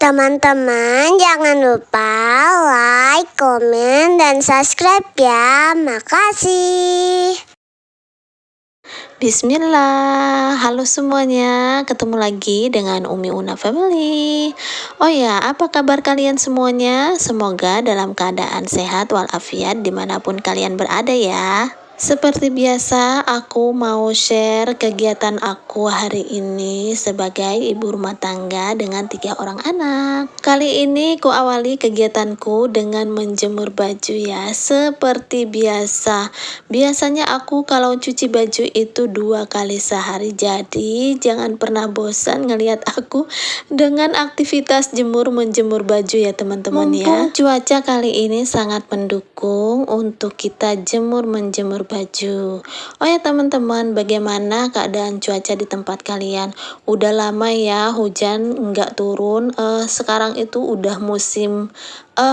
Teman-teman jangan lupa like, komen, dan subscribe ya. Makasih. Bismillah, halo semuanya, ketemu lagi dengan Umi Una Family. Oh ya, apa kabar kalian semuanya? Semoga dalam keadaan sehat walafiat dimanapun kalian berada ya. Seperti biasa, aku mau share kegiatan aku hari ini sebagai ibu rumah tangga dengan 3 orang anak. Kali ini ku awali kegiatanku dengan menjemur baju ya, seperti biasa. Biasanya aku kalau cuci baju itu 2 kali sehari, jadi jangan pernah bosan ngelihat aku dengan aktivitas menjemur baju ya teman-teman ya. Mumpung cuaca kali ini sangat mendukung untuk kita menjemur baju. Oh ya teman-teman, bagaimana keadaan cuaca di tempat kalian? Udah lama ya hujan nggak turun. Sekarang itu udah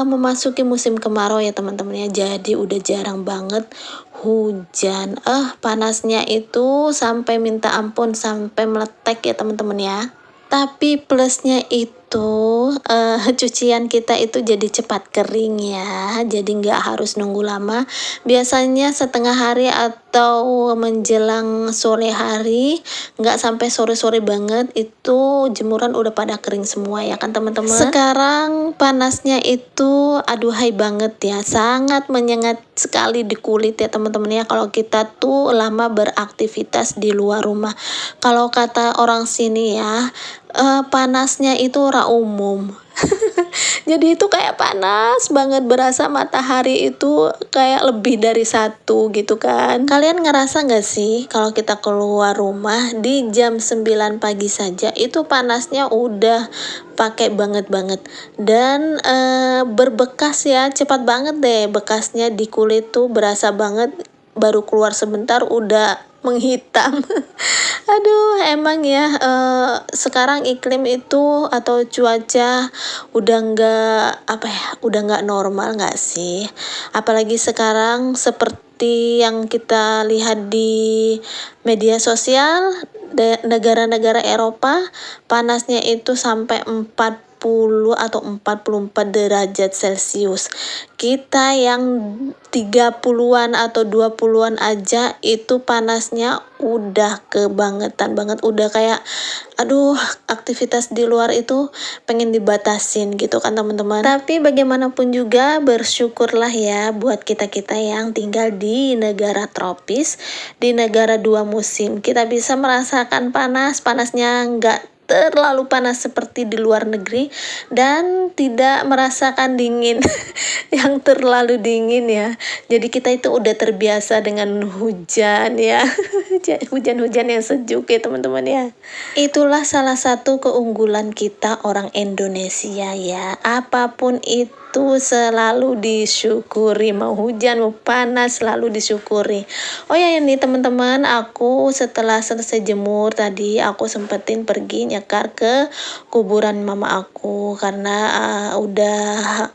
memasuki musim kemarau ya teman-teman ya. Jadi udah jarang banget hujan. Panasnya itu sampai minta ampun, sampai meletek ya teman-teman ya. Tapi plusnya itu cucian kita itu jadi cepat kering ya, jadi nggak harus nunggu lama. Biasanya setengah hari atau menjelang sore hari, nggak sampai sore-sore banget, itu jemuran udah pada kering semua ya kan teman-teman. Sekarang panasnya itu aduhai banget ya, sangat menyengat sekali di kulit ya teman-teman ya, kalau kita tuh lama beraktivitas di luar rumah. Kalau kata orang sini ya, panasnya itu ora umum. Jadi itu kayak panas banget, berasa matahari itu kayak lebih dari 1 gitu kan. Kalian ngerasa gak sih kalau kita keluar rumah di jam 9 pagi saja itu panasnya udah pakai banget dan berbekas ya, cepat banget deh bekasnya di kulit tuh, berasa banget baru keluar sebentar udah menghitam. Aduh, emang ya sekarang iklim itu atau cuaca udah nggak normal nggak sih? Apalagi sekarang seperti yang kita lihat di media sosial, negara-negara Eropa panasnya itu sampai 40 atau 44 derajat Celcius. Kita yang 30-an atau 20-an aja itu panasnya udah kebangetan banget, udah kayak aduh, aktivitas di luar itu pengen dibatasin gitu kan teman-teman. Tapi bagaimanapun juga bersyukurlah ya buat kita-kita yang tinggal di negara tropis, di negara 2 musim. Kita bisa merasakan panasnya nggak terlalu panas seperti di luar negeri, dan tidak merasakan dingin yang terlalu dingin ya. Jadi kita itu udah terbiasa dengan hujan ya. Hujan-hujan yang sejuk ya teman-teman ya. Itulah salah satu keunggulan kita orang Indonesia ya. Apapun itu selalu disyukuri, mau hujan mau panas selalu disyukuri. Oh ya ini teman-teman, aku setelah selesai jemur tadi aku sempetin pergi nyekar ke kuburan mama aku karena udah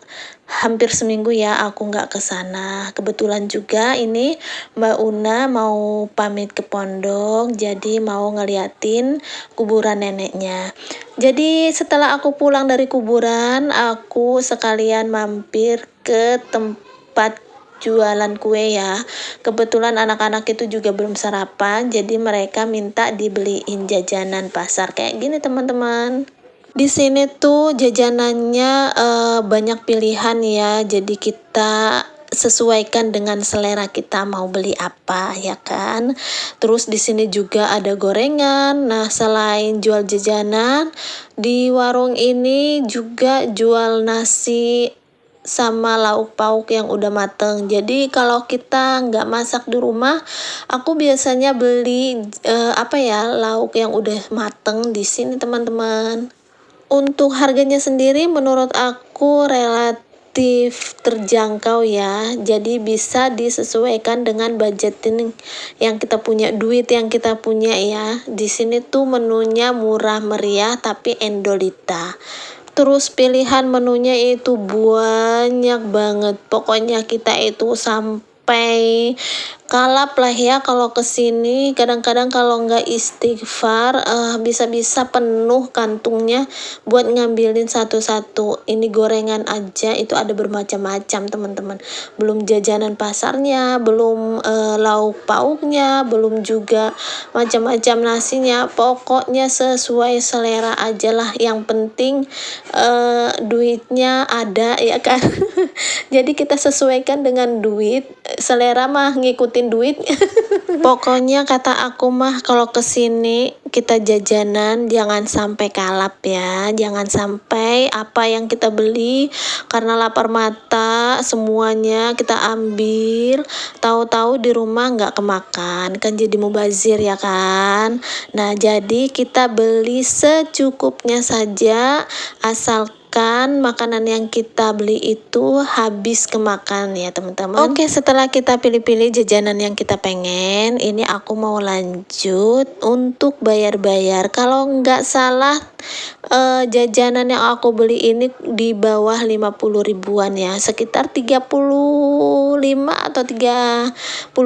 hampir seminggu ya aku nggak ke sana. Kebetulan juga ini Mbak Una mau pamit ke pondok, jadi mau ngeliatin kuburan neneknya. Jadi setelah aku pulang dari kuburan, aku sekalian mampir ke tempat jualan kue ya. Kebetulan anak-anak itu juga belum sarapan, jadi mereka minta dibeliin jajanan pasar kayak gini teman-teman. Di sini tuh jajanannya banyak pilihan ya, jadi kita sesuaikan dengan selera kita mau beli apa ya kan. Terus di sini juga ada gorengan. Nah, selain jual jajanan, di warung ini juga jual nasi sama lauk pauk yang udah mateng. Jadi kalau kita nggak masak di rumah, aku biasanya beli lauk yang udah mateng di sini teman-teman. Untuk harganya sendiri menurut aku relatif terjangkau ya. Jadi bisa disesuaikan dengan budgeting yang kita punya, duit yang kita punya ya. Di sini tuh menunya murah meriah tapi endolita. Terus pilihan menunya itu banyak banget. Pokoknya kita itu sampai kalap lah ya kalau kesini. Kadang-kadang kalau nggak istighfar bisa-bisa penuh kantungnya buat ngambilin satu-satu. Ini gorengan aja itu ada bermacam-macam teman-teman, belum jajanan pasarnya, belum lauk pauknya, belum juga macam-macam nasinya. Pokoknya sesuai selera aja lah, yang penting duitnya ada ya kan. Jadi kita sesuaikan dengan duit, selera mah ngikutin duit. Pokoknya kata aku mah kalau kesini kita jajanan jangan sampai kalap ya, jangan sampai apa yang kita beli karena lapar mata semuanya kita ambil, tahu-tahu di rumah nggak kemakan, kan jadi mubazir ya kan. Nah jadi kita beli secukupnya saja, asalkan makanan yang kita beli itu habis kemakan ya teman-teman. Oke, setelah kita pilih-pilih jajanan yang kita pengen, ini aku mau lanjut untuk bayar-bayar. Kalau nggak salah jajanan yang aku beli ini di bawah 50 ribuan ya, sekitar 35 atau 38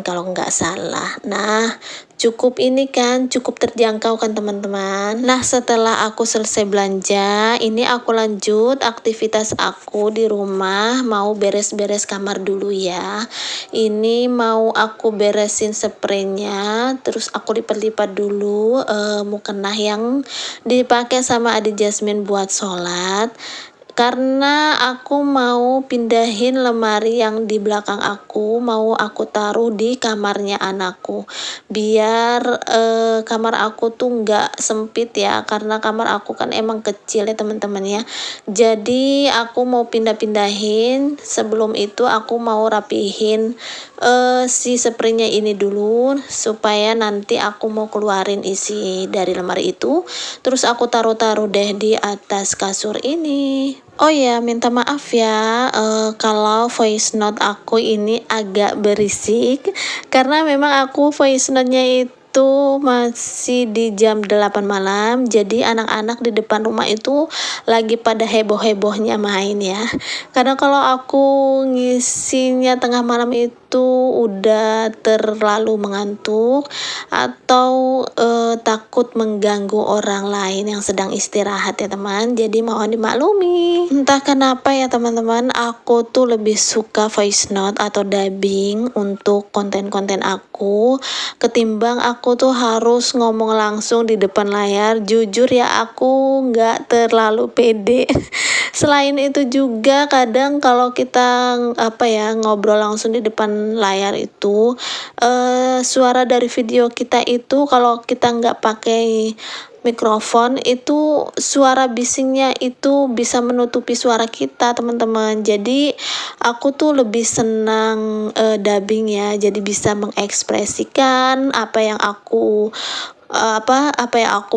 kalau nggak salah. Nah cukup ini kan, cukup terjangkau kan teman-teman. Nah setelah aku selesai belanja, ini aku lanjut aktivitas aku di rumah, mau beres-beres kamar dulu ya. Ini mau aku beresin spraynya, terus aku lipat-lipat dulu mukena yang dipakai sama adik Jasmine buat sholat. Karena aku mau pindahin lemari yang di belakang aku, mau aku taruh di kamarnya anakku, biar kamar aku tuh nggak sempit ya, karena kamar aku kan emang kecil ya teman-teman ya. Jadi aku mau pindah-pindahin, sebelum itu aku mau rapihin si spraynya ini dulu, supaya nanti aku mau keluarin isi dari lemari itu, terus aku taruh-taruh deh di atas kasur ini. Oh ya, minta maaf ya kalau voice note aku ini agak berisik, karena memang aku voice note-nya itu masih di jam 8 malam, jadi anak-anak di depan rumah itu lagi pada heboh-hebohnya main ya. Karena kalau aku ngisinya tengah malam itu udah terlalu mengantuk atau takut mengganggu orang lain yang sedang istirahat ya teman, jadi mohon dimaklumi. Entah kenapa ya teman-teman, aku tuh lebih suka voice note atau dubbing untuk konten-konten aku ketimbang aku tuh harus ngomong langsung di depan layar. Jujur ya aku nggak terlalu pede. Selain itu juga kadang kalau kita ngobrol langsung di depan layar itu suara dari video kita itu kalau kita nggak pakai mikrofon itu suara bisingnya itu bisa menutupi suara kita teman-teman. Jadi aku tuh lebih senang dubbing ya, jadi bisa mengekspresikan apa yang aku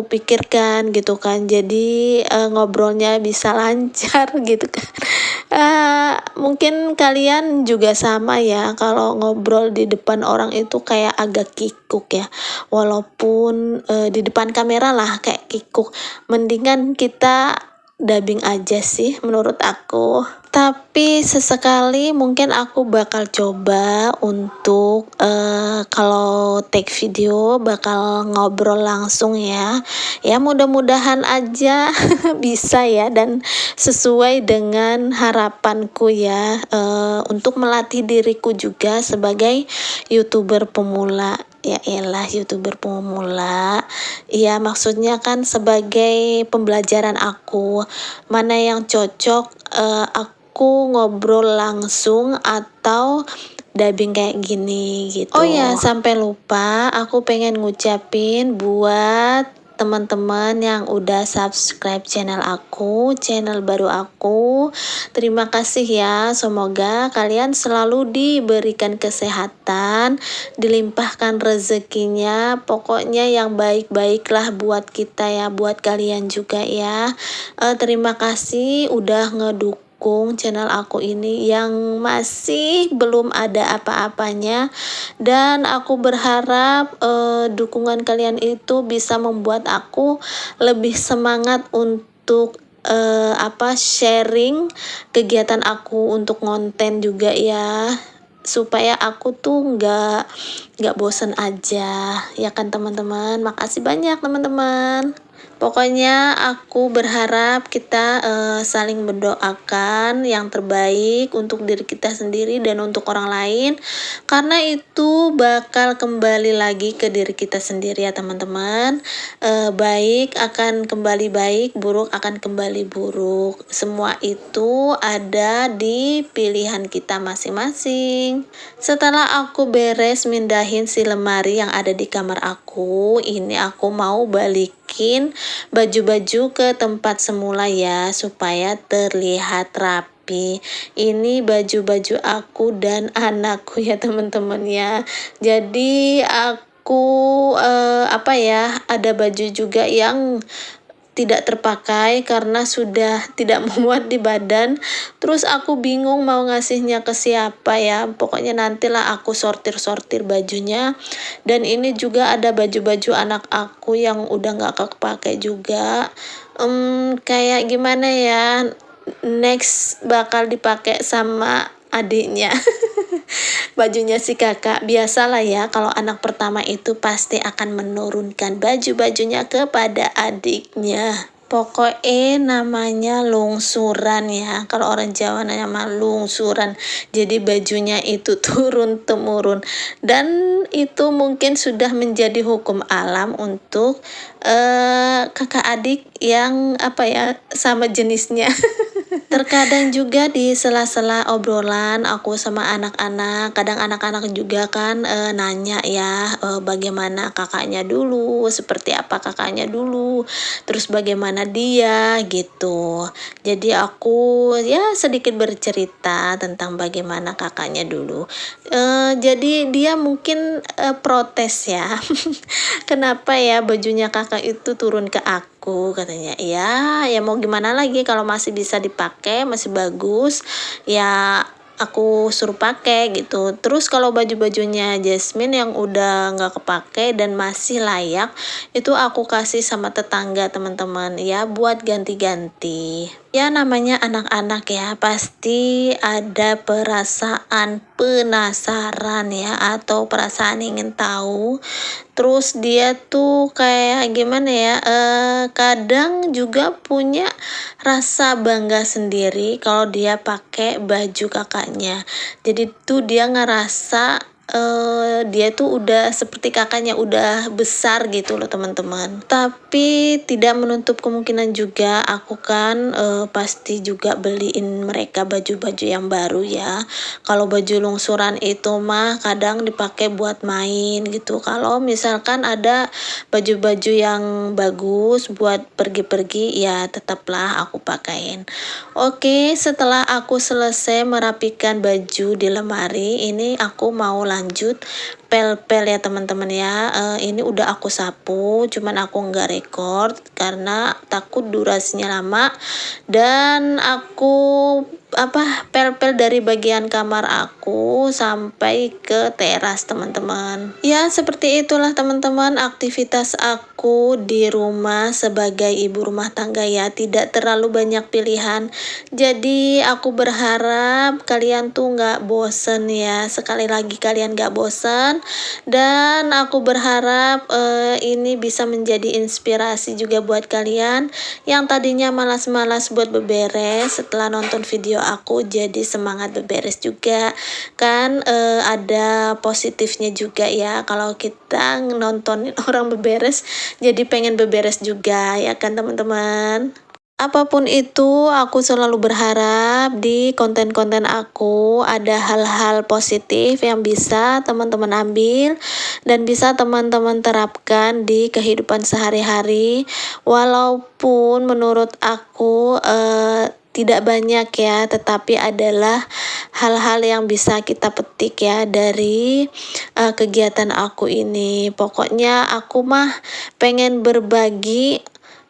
pikirkan gitu kan. Jadi ngobrolnya bisa lancar gitu kan. Mungkin kalian juga sama ya, kalau ngobrol di depan orang itu kayak agak kikuk ya, walaupun di depan kamera lah kayak kikuk. Mendingan kita dubbing aja sih menurut aku. Tapi sesekali mungkin aku bakal coba untuk kalau take video bakal ngobrol langsung ya. Ya mudah-mudahan aja bisa ya, dan sesuai dengan harapanku ya, untuk melatih diriku juga sebagai YouTuber pemula. Ya elah, YouTuber pemula. Ya maksudnya kan sebagai pembelajaran aku, mana yang cocok aku ngobrol langsung atau dubbing kayak gini gitu. Oh ya, sampai lupa, aku pengen ngucapin buat teman-teman yang udah subscribe channel aku, channel baru aku. Terima kasih ya, semoga kalian selalu diberikan kesehatan, dilimpahkan rezekinya, pokoknya yang baik-baik lah buat kita ya, buat kalian juga ya. Terima kasih udah ngedukung channel aku ini yang masih belum ada apa-apanya, dan aku berharap dukungan kalian itu bisa membuat aku lebih semangat untuk sharing kegiatan aku untuk konten juga ya. supaya aku tuh nggak bosen aja, ya kan teman-teman. Makasih banyak teman-teman. Pokoknya aku berharap kita saling mendoakan yang terbaik untuk diri kita sendiri dan untuk orang lain, karena itu bakal kembali lagi ke diri kita sendiri ya teman-teman. Baik akan kembali baik, buruk akan kembali buruk. Semua itu ada di pilihan kita masing-masing. Setelah aku beres mindahin si lemari yang ada di kamar aku, ini aku mau balikin baju-baju ke tempat semula ya, supaya terlihat rapi. Ini baju-baju aku dan anakku ya teman-teman ya. Jadi aku ada baju juga yang tidak terpakai karena sudah tidak muat di badan. Terus aku bingung mau ngasihnya ke siapa ya. Pokoknya nantilah aku sortir-sortir bajunya. Dan ini juga ada baju-baju anak aku yang udah gak kepake juga. Kayak gimana ya, next bakal dipakai sama adiknya. Bajunya si kakak. Biasalah ya, kalau anak pertama itu pasti akan menurunkan baju-bajunya kepada adiknya. Pokoknya namanya lungsuran ya. Kalau orang Jawa nama lungsuran. Jadi bajunya itu turun temurun. Dan itu mungkin sudah menjadi hukum alam untuk kakak adik yang sama jenisnya. Terkadang juga di sela-sela obrolan aku sama anak-anak, kadang anak-anak juga kan nanya ya, bagaimana kakaknya dulu, seperti apa kakaknya dulu, terus bagaimana dia gitu. Jadi aku ya sedikit bercerita tentang bagaimana kakaknya dulu. Jadi dia mungkin protes ya, kenapa ya bajunya kakak itu turun ke aku, katanya. Ya mau gimana lagi, kalau masih bisa dipakai, masih bagus, ya aku suruh pakai gitu. Terus kalau baju-bajunya Jasmine yang udah nggak kepake dan masih layak, itu aku kasih sama tetangga teman-teman ya buat ganti-ganti. Ya namanya anak-anak ya, pasti ada perasaan penasaran ya, atau perasaan ingin tahu. Terus dia tuh kayak gimana ya, kadang juga punya rasa bangga sendiri kalau dia pakai baju kakaknya. Jadi tuh dia ngerasa dia tuh udah seperti kakaknya, udah besar gitu loh teman-teman. Tapi tidak menutup kemungkinan juga aku kan pasti juga beliin mereka baju-baju yang baru ya. Kalau baju lungsuran itu mah kadang dipakai buat main gitu. Kalau misalkan ada baju-baju yang bagus buat pergi-pergi, ya tetaplah aku pakaiin. Oke, setelah aku selesai merapikan baju di lemari, ini aku mau lanjut pel-pel ya teman-teman ya. Ini udah aku sapu, cuman aku nggak record karena takut durasinya lama. Dan aku pel-pel dari bagian kamar aku sampai ke teras teman-teman. Ya seperti itulah teman-teman aktivitas aku di rumah sebagai ibu rumah tangga ya, tidak terlalu banyak pilihan. Jadi aku berharap kalian tuh nggak bosen ya, sekali lagi kalian nggak bosen. Dan aku berharap ini bisa menjadi inspirasi juga buat kalian yang tadinya malas-malas buat beberes. Setelah nonton video aku jadi semangat beberes juga kan. Ada positifnya juga ya, kalau kita nontonin orang beberes jadi pengen beberes juga ya kan teman-teman. Apapun itu, aku selalu berharap di konten-konten aku ada hal-hal positif yang bisa teman-teman ambil dan bisa teman-teman terapkan di kehidupan sehari-hari. Walaupun menurut aku tidak banyak ya, tetapi adalah hal-hal yang bisa kita petik ya dari kegiatan aku ini. Pokoknya aku mah pengen berbagi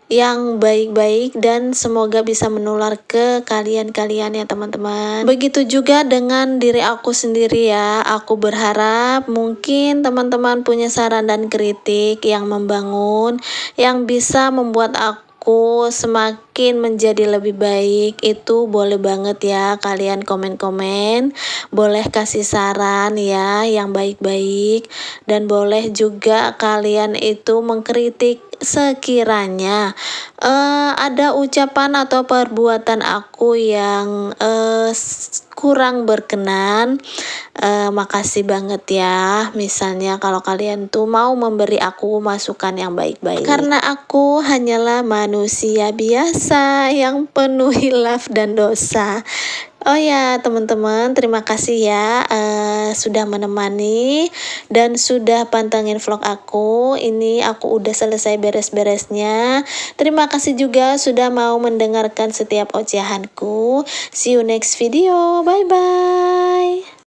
yang baik-baik dan semoga bisa menular ke kalian-kalian ya teman-teman. Begitu juga dengan diri aku sendiri ya. Aku berharap mungkin teman-teman punya saran dan kritik yang membangun, yang bisa membuat aku aku semakin menjadi lebih baik, itu boleh banget ya kalian komen-komen, boleh kasih saran ya yang baik-baik, dan boleh juga kalian itu mengkritik sekiranya ada ucapan atau perbuatan aku yang kurang berkenan. Makasih banget ya, misalnya kalau kalian tuh mau memberi aku masukan yang baik-baik, karena aku hanyalah manusia biasa yang penuh hilaf dan dosa. Oh ya teman-teman, terima kasih ya sudah menemani dan sudah pantengin vlog aku. Ini aku udah selesai beres-beresnya. Terima kasih juga sudah mau mendengarkan setiap ocehanku. See you next video, bye bye.